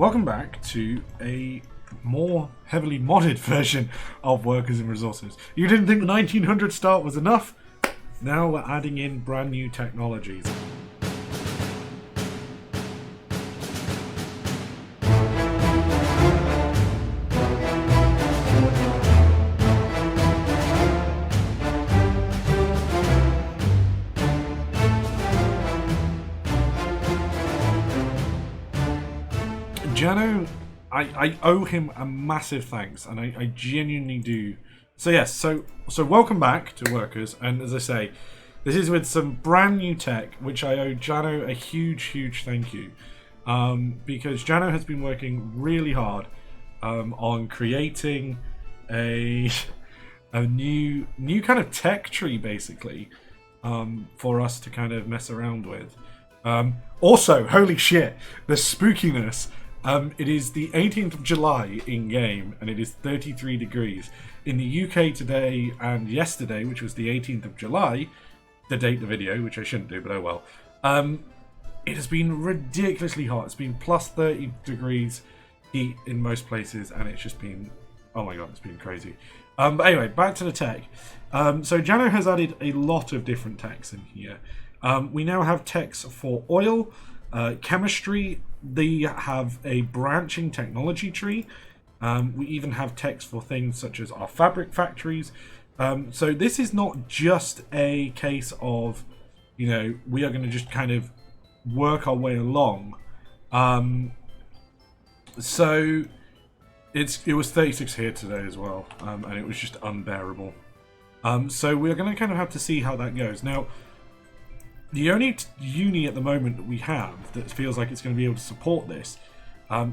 Welcome back to a more heavily modded version of Workers and Resources. You didn't think the 1900 start was enough? Now we're adding in brand new technologies. Jano, I owe him a massive thanks, and I genuinely do. So yes, so welcome back to Workers, and as I say, this is with some brand new tech, which I owe Jano a huge thank you, because Jano has been working really hard on creating a new kind of tech tree, basically, for us to kind of mess around with. Also, holy shit, the spookiness. It is the 18th of July in game, and it is 33 degrees. In the UK today and yesterday, which was the 18th of July, the date of the video, which I shouldn't do, but oh well. It has been ridiculously hot. It's been plus 30 degrees heat in most places, and it's just been, oh my god, it's been crazy. But anyway, back to the tech. So Jano has added a lot of different techs in here. We now have techs for oil, chemistry. They have a branching technology tree. We even have techs for things such as our fabric factories. So this is not just a case of, you know, we are going to just kind of work our way along. So it was 36 here today as well, and it was just unbearable. So we're going to kind of have to see how that goes. Now, the only uni at the moment that we have that feels like it's going to be able to support this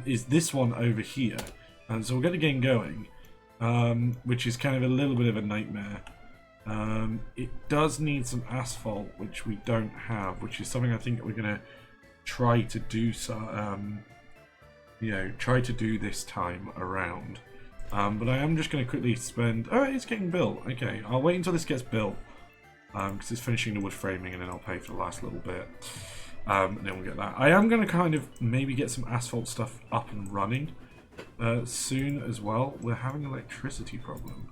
is this one over here. And so we'll get the game going, which is kind of a little bit of a nightmare. It does need some asphalt, which we don't have, which is something I think we're going to try to do. Try to do this time around. But I am just going to quickly spend. Oh, it's getting built. Okay, I'll wait until this gets built. Because it's finishing the wood framing, and then I'll pay for the last little bit, and then we'll get that. I am going to kind of maybe get some asphalt stuff up and running soon as well. We're having an electricity problem.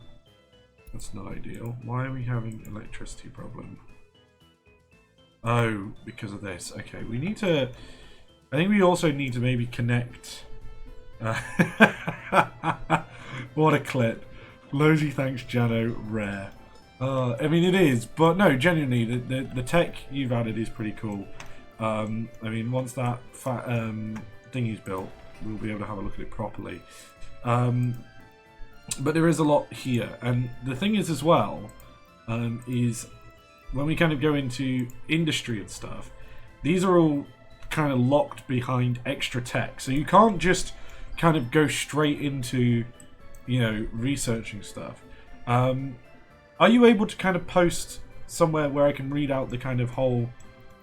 That's not ideal. Why are we having an electricity problem? Oh, because of this. Okay, we need to. I think we also need to maybe connect. What a clip! Lozy thanks, Jano. Rare. I mean, it is, but no, genuinely, the tech you've added is pretty cool. I mean, once that thingy's built, we'll be able to have a look at it properly. But there is a lot here, and the thing is as well, is when we kind of go into industry and stuff, these are all kind of locked behind extra tech, so you can't just kind of go straight into, you know, researching stuff. Are you able to kind of post somewhere where I can read out the kind of whole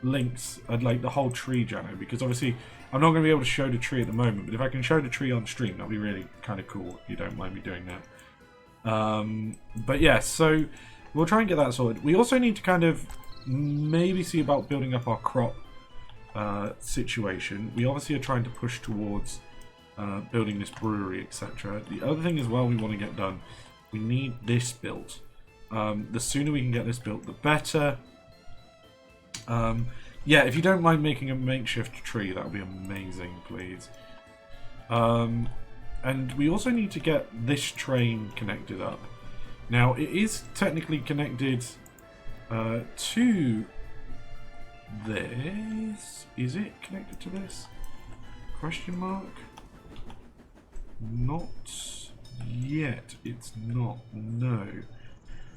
links, like the whole tree, Jano? Because obviously I'm not going to be able to show the tree at the moment, but if I can show the tree on stream, that'll be really kind of cool, if you don't mind me doing that. But yeah, so we'll try and get that sorted. We also need to kind of maybe see about building up our crop situation. We obviously are trying to push towards building this brewery, etc. The other thing as well we want to get done, we need this built. The sooner we can get this built, the better. Yeah, if you don't mind making a makeshift tree, that would be amazing, please. And we also need to get this train connected up. Now, it is technically connected to this. Is it connected to this? Question mark? Not yet. It's not. No.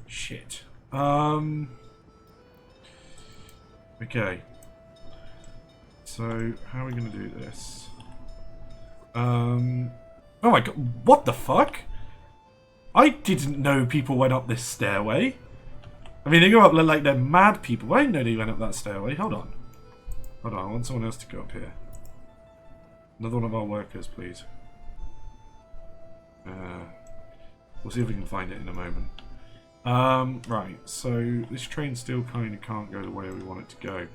Shit. Okay. So, how are we going to do this? Oh my god, what the fuck? I didn't know people went up this stairway. I mean, they go up like they're mad people. I didn't know they went up that stairway. Hold on. Hold on, I want someone else to go up here. Another one of our workers, please. We'll see if we can find it in a moment. Right, so this train still kind of can't go the way we want it to go,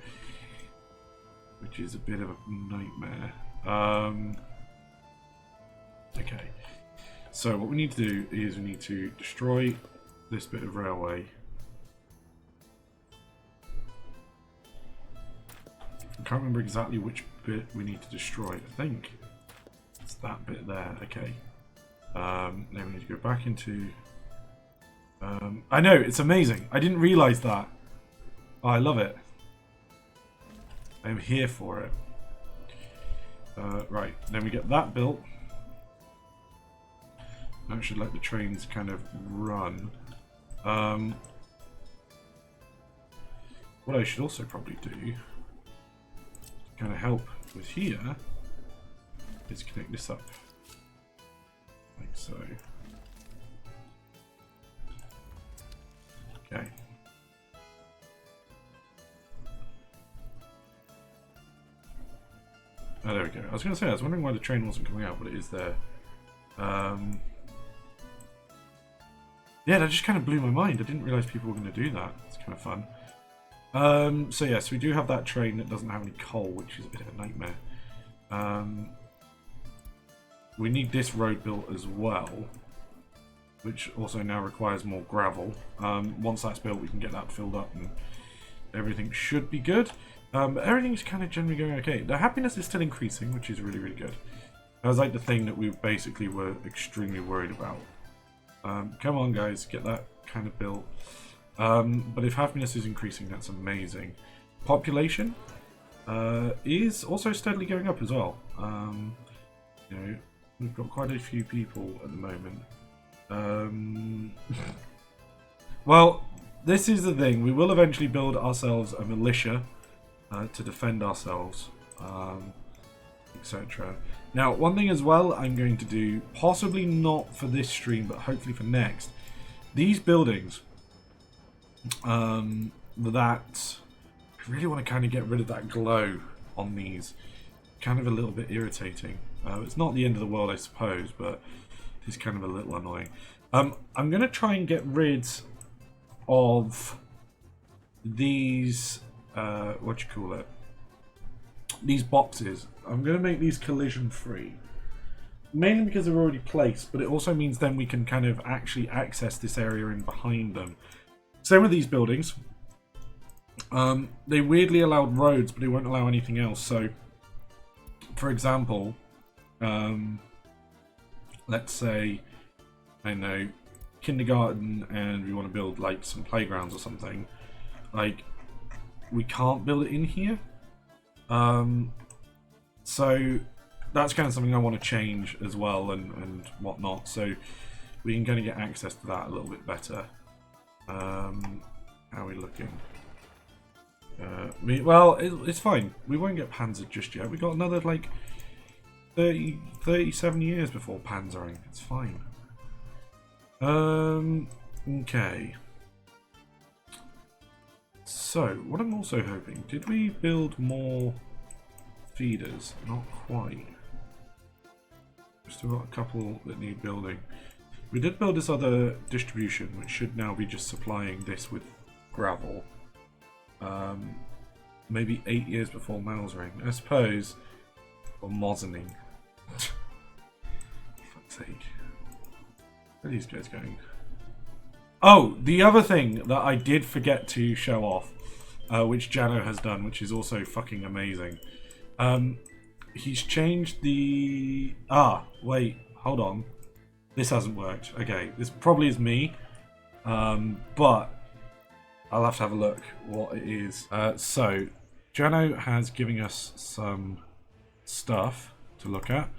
which is a bit of a nightmare. Okay. So what we need to do is we need to destroy this bit of railway. I can't remember exactly which bit we need to destroy. I think it's that bit there. Okay. Then we need to go back into... I know, it's amazing. I didn't realise that. Oh, I love it. I'm here for it. Right, then we get that built. That should let the trains kind of run. What I should also probably do to kind of help with here is connect this up like so. Okay. Oh, there we go. I was going to say, I was wondering why the train wasn't coming out, but it is there. Yeah, that just kind of blew my mind. I didn't realise people were going to do that. It's kind of fun. So yes, we do have that train that doesn't have any coal, which is a bit of a nightmare. We need this road built as well, which also now requires more gravel. Once that's built, we can get that filled up and everything should be good. But everything's kind of generally going okay. The happiness is still increasing, which is really, really good. That was like the thing that we basically were extremely worried about. Come on, guys, get that kind of built. But if happiness is increasing, that's amazing. Population is also steadily going up as well. You know, we've got quite a few people at the moment. Well, this is the thing. We will eventually build ourselves a militia to defend ourselves, etc. Now, one thing as well I'm going to do, possibly not for this stream, but hopefully for next, these buildings, that I really want to kind of get rid of that glow on these. Kind of a little bit irritating. It's not the end of the world, I suppose, but it's kind of a little annoying. I'm going to try and get rid of these, what you call it, these boxes. I'm going to make these collision free, mainly because they're already placed, but it also means then we can kind of actually access this area in behind them. Same with these buildings. They weirdly allowed roads, but they won't allow anything else. So, for example, let's say, I know, kindergarten, and we want to build like some playgrounds or something. Like, we can't build it in here. So that's kind of something I want to change as well, and whatnot. So we can kind of get access to that a little bit better. How are we looking? Well, it's fine. We won't get Panzer just yet. We got another like 37 years before Panzering. It's fine. Okay. So, what I'm also hoping, did we build more feeders? Not quite. We've still got a couple that need building. We did build this other distribution, which should now be just supplying this with gravel. Maybe 8 years before Mausering, I suppose, or Mozening. For fuck's sake. Where are these guys going? Oh, the other thing that I did forget to show off, which Jano has done, which is also fucking amazing. He's changed the... Ah, wait, hold on. This hasn't worked. Okay, this probably is me, but I'll have to have a look what it is. So, Jano has given us some stuff to look at.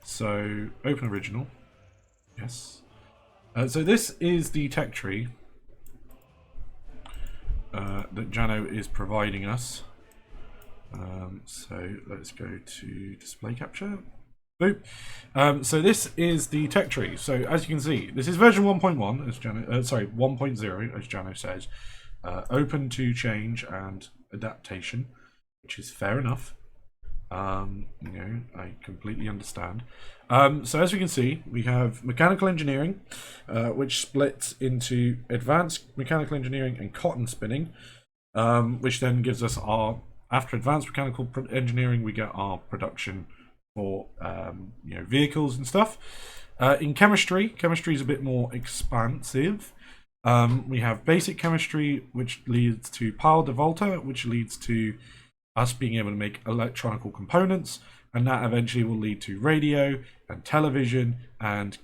So, open original. Yes. So this is the tech tree that Jano is providing us. So let's go to display capture. Boop. So this is the tech tree. So as you can see, this is version 1.1, as Jano, sorry, 1.0, as Jano says. Open to change and adaptation, which is fair enough. You know, I completely understand. So as we can see, we have mechanical engineering, which splits into advanced mechanical engineering and cotton spinning, which then gives us our, after advanced mechanical engineering, we get our production for you know, vehicles and stuff. In chemistry, chemistry is a bit more expansive. We have basic chemistry, which leads to pile de volta, which leads to us being able to make electronical components, and that eventually will lead to radio and television and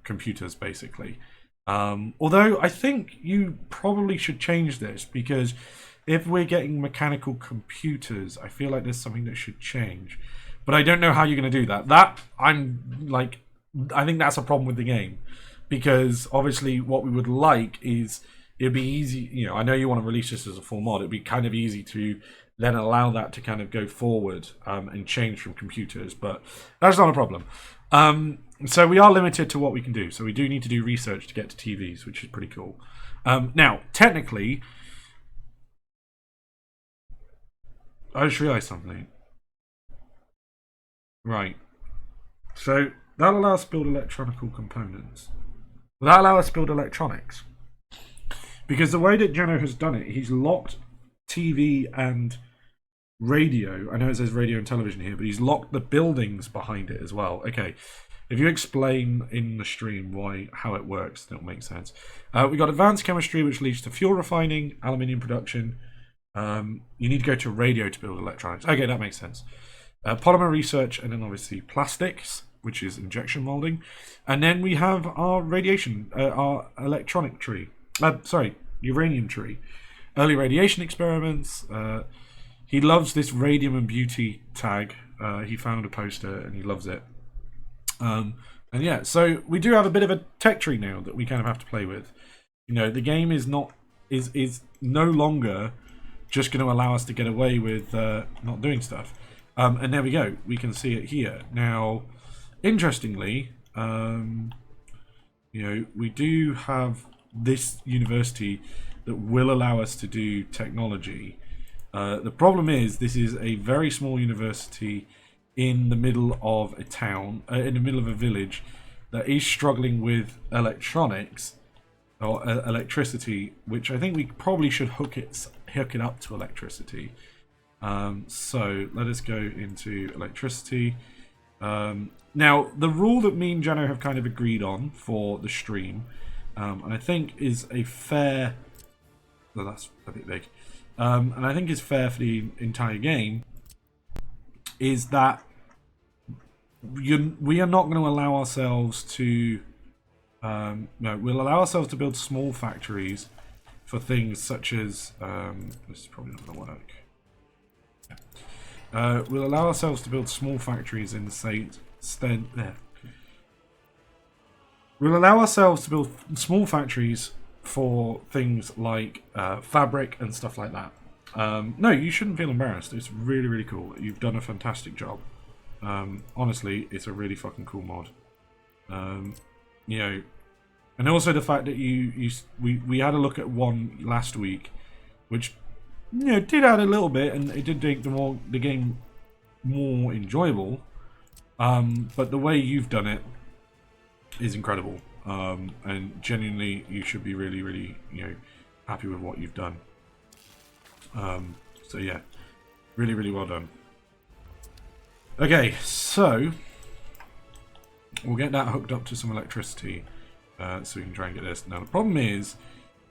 computers, basically. Although I think you probably should change this, because if we're getting mechanical computers, I feel like there's something that should change. But I don't know how you're going to do that. I think that's a problem with the game, because obviously what we would like is it'd be easy. I know you want to release this as a full mod. It'd be kind of easy to then allow that to kind of go forward and change from computers, but that's not a problem. So we are limited to what we can do. So we do need to do research to get to TVs, which is pretty cool. Now, technically, I just realised something. Right. So that'll allow us to build electronical components. Will that allow us to build electronics? Because the way that Geno has done it, he's locked TV and radio. I know it says radio and television here, but he's locked the buildings behind it as well. Okay, if you explain in the stream how it works, it'll make sense. We've got advanced chemistry, which leads to fuel refining, aluminium production. You need to go to radio to build electronics. Okay, that makes sense. Polymer research, and then obviously plastics, which is injection molding. And then we have our radiation, our electronic tree. Uranium tree. Early radiation experiments. He loves this radium and beauty tag. He found a poster and he loves it. And yeah, so we do have a bit of a tech tree now that we kind of have to play with. The game is no longer just going to allow us to get away with not doing stuff. And there we go. We can see it here. Now, interestingly, we do have this university that will allow us to do technology. The problem is this is a very small university in the middle of a town, in the middle of a village that is struggling with electronics or electricity, which I think we probably should hook it up to electricity. So let us go into electricity. Now, the rule that me and Geno have kind of agreed on for the stream, and I think is a fair... Well, that's a bit big. And I think is fair for the entire game, is that we are not going to allow ourselves to... we'll allow ourselves to build small factories for things such as... this is probably not going to work. We'll allow ourselves to build small factories in, We'll allow ourselves to build small factories for things like fabric and stuff like that. No, you shouldn't feel embarrassed. It's really, really cool. You've done a fantastic job. Honestly, it's a really fucking cool mod. And also the fact that we had a look at one last week, which did add a little bit, and it did make the game more enjoyable. But the way you've done it is incredible. And genuinely, you should be really, really, happy with what you've done. So yeah, really, really well done. Okay, so we'll get that hooked up to some electricity, so we can try and get this. Now the problem is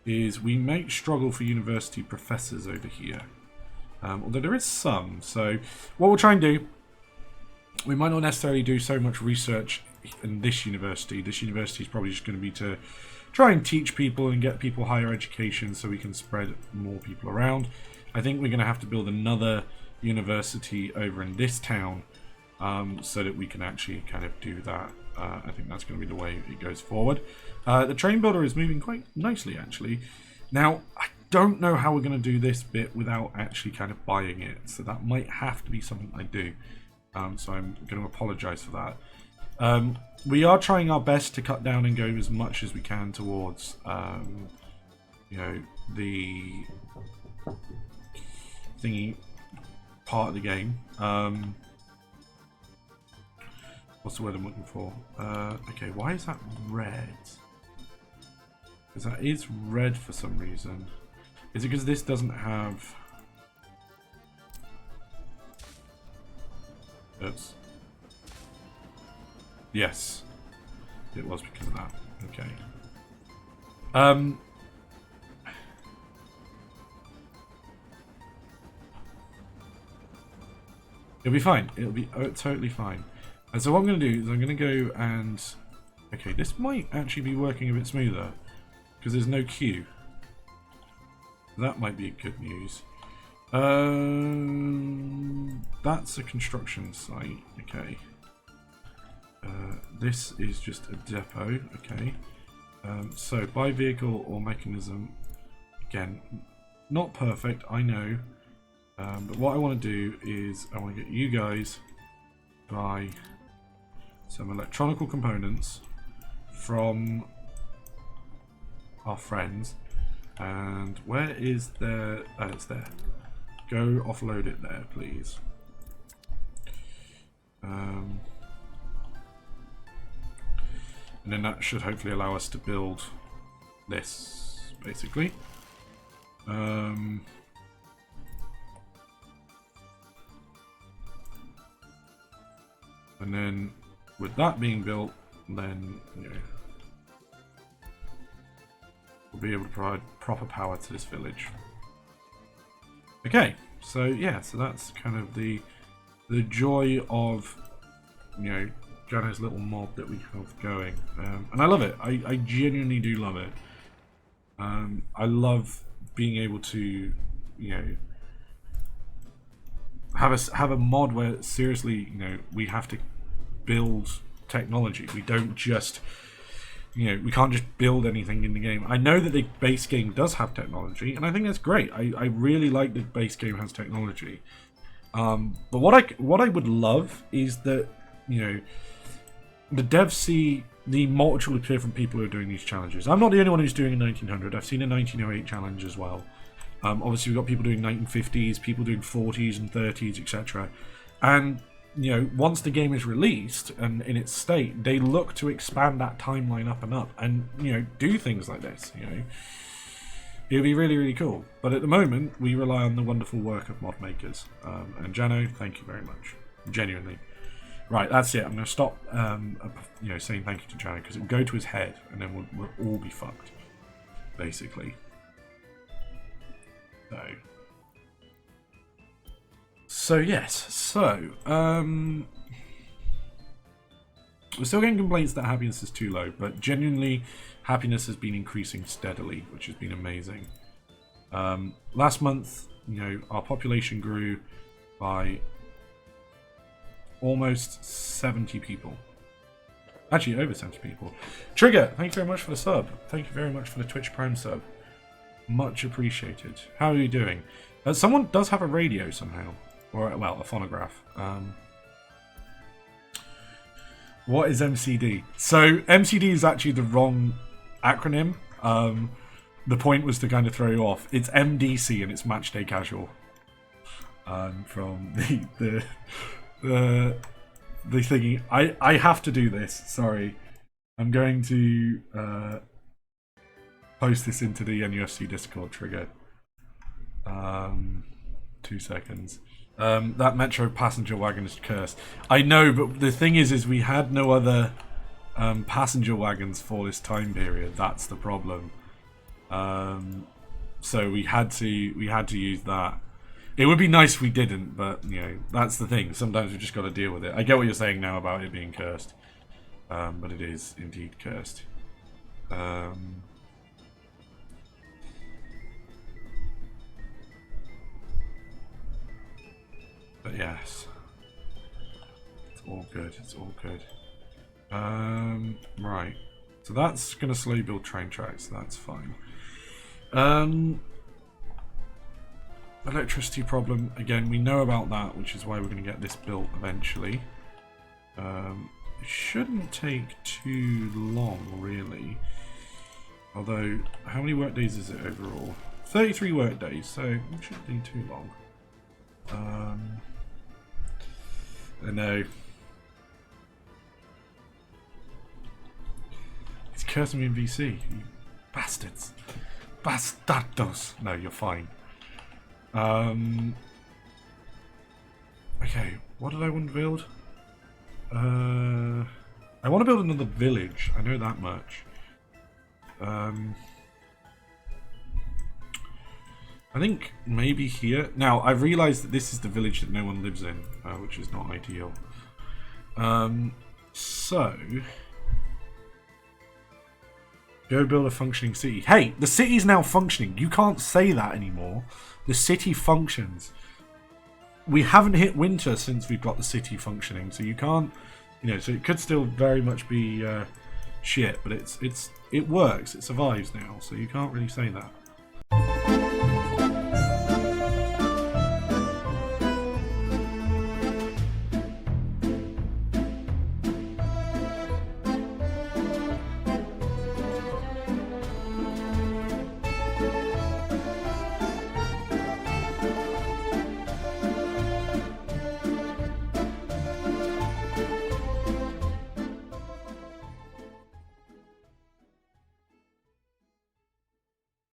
we may struggle for university professors over here, although there is some. So what we'll try and do, we might not necessarily do so much research in this university. This university is probably just going to be to try and teach people and get people higher education so we can spread more people around. I think we're going to have to build another university over in this town, so that we can actually kind of do that. I think that's going to be the way it goes forward. The train builder is moving quite nicely, actually. Now, I don't know how we're going to do this bit without actually kind of buying it, so that might have to be something I do. So I'm going to apologise for that. We are trying our best to cut down and go as much as we can towards, the thingy part of the game. What's the word I'm looking for? Okay, why is that red? Because that is red for some reason. Is it because this doesn't have... Oops. Yes. It was because of that. Okay. It'll be fine. It'll be totally fine. And so what I'm going to do is I'm going to go and... Okay, this might actually be working a bit smoother because there's no queue. That might be good news. That's a construction site. Okay. This is just a depot. Okay. So by vehicle or mechanism, again, not perfect, I know. But what I want to do is I want to get you guys to buy some electronical components from our friends. And where is their... Oh, it's there. Go offload it there, please. And then that should hopefully allow us to build this, basically. And then with that being built, then you know, we'll be able to provide proper power to this village. Okay, so yeah, so that's kind of the joy of, you know, Jano's little mod that we have going, and I love it. I genuinely do love it. I love being able to, you know, have a mod where seriously, you know, we have to build technology. We don't just, you know, we can't just build anything in the game. I know that the base game does have technology, and I think that's great. I really like that the base game has technology. But what I would love is that, you know, the devs see the multitude of different people who are doing these challenges. I'm not the only one who's doing a 1900. I've seen a 1908 challenge as well. Obviously, we've got people doing 1950s, people doing 40s and 30s, etc. And you know, once the game is released and in its state, they look to expand that timeline up and up, and you know, do things like this. You know, it'll be really, really cool. But at the moment, we rely on the wonderful work of mod makers. And Jano, thank you very much, genuinely. Right, that's it. I'm going to stop, you know, saying thank you to Jano because it will go to his head, and then we'll all be fucked, basically. So yes, so we're still getting complaints that happiness is too low, but genuinely happiness has been increasing steadily, which has been amazing. Last month, you know, our population grew by almost 70 people. Actually, over 70 people. Trigger, thank you very much for the sub. Thank you very much for the Twitch Prime sub. Much appreciated. How are you doing? Someone does have a radio somehow. Or, well, a phonograph. What is MCD? So, MCD is actually the wrong acronym. The point was to kind of throw you off. It's MDC and it's Match Day Casual. From the thingy. I have to do this. Sorry. I'm going to post this into the NUFC Discord, Trigger. 2 seconds. That Metro passenger wagon is cursed. I know, but the thing is we had no other passenger wagons for this time period. That's the problem. So we had to use that. It would be nice if we didn't, but you know, that's the thing. Sometimes we just got to deal with it. I get what you're saying now about it being cursed, but it is indeed cursed. But yes, it's all good. It's all good. Right. So that's gonna slowly build train tracks. So that's fine. Electricity problem again. We know about that, which is why we're gonna get this built eventually. It shouldn't take too long, really. Although, how many work days is it overall? 33 work days, so it shouldn't be too long. I know. It's cursing me in VC, you bastards. Bastardos. No, you're fine. Okay, what did I want to build? I want to build another village. I know that much. I think maybe here. Now, I realised that this is the village that no one lives in, which is not ideal. So... Go build a functioning city. Hey, the city's now functioning. You can't say that anymore. The city functions. We haven't hit winter since we've got the city functioning, so you can't... You know, so it could still very much be shit, but it works. It survives now, so you can't really say that.